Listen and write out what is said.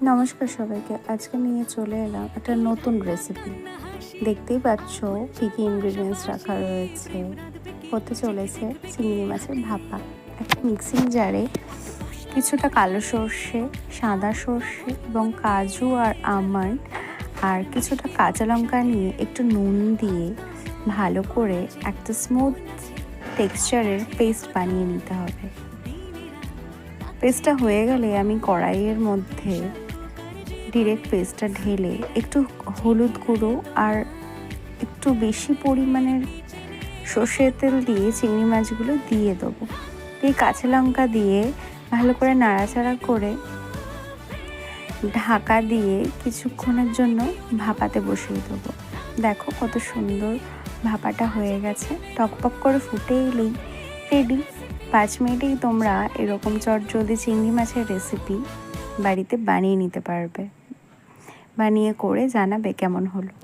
নমস্কার সবাইকে। আজকে নিয়ে চলে এলাম একটা নতুন রেসিপি। দেখতেই পাচ্ছ কী কী ইনগ্রিডিয়েন্টস রাখা রয়েছে। হতে চলেছে চিংড়ি মাছের ভাপা। একটা মিক্সিং জারে কিছুটা কালো সর্ষে, সাদা সর্ষে এবং কাজু আর আমন্ড আর কিছুটা কাঁচা লঙ্কা নিয়ে একটু নুন দিয়ে ভালো করে একটা স্মুথ টেক্সচারের পেস্ট বানিয়ে নিতে হবে। পেস্টটা হয়ে গেলে আমি কড়াইয়ের মধ্যে ডিরেক্ট পেস্টটা ঢেলে একটু হলুদ গুঁড়ো আর একটু বেশি পরিমাণের সর্ষের তেল দিয়ে চিংড়ি মাছগুলো দিয়ে দেবো। দিয়ে কাঁচা লঙ্কা দিয়ে ভালো করে নাড়াচাড়া করে ঢাকা দিয়ে কিছুক্ষণের জন্য ভাপাতে বসিয়ে দেবো। দেখো কত সুন্দর ভাপাটা হয়ে গেছে, টকপক করে ফুটে এলেই রেডি। 5 মিনিটেই তোমরা এরকম চটজলদি চিংড়ি মাছের রেসিপি বাড়িতে বানিয়ে নিতে পারবে। বানিয়ে করে জানাবে কেমন হলো।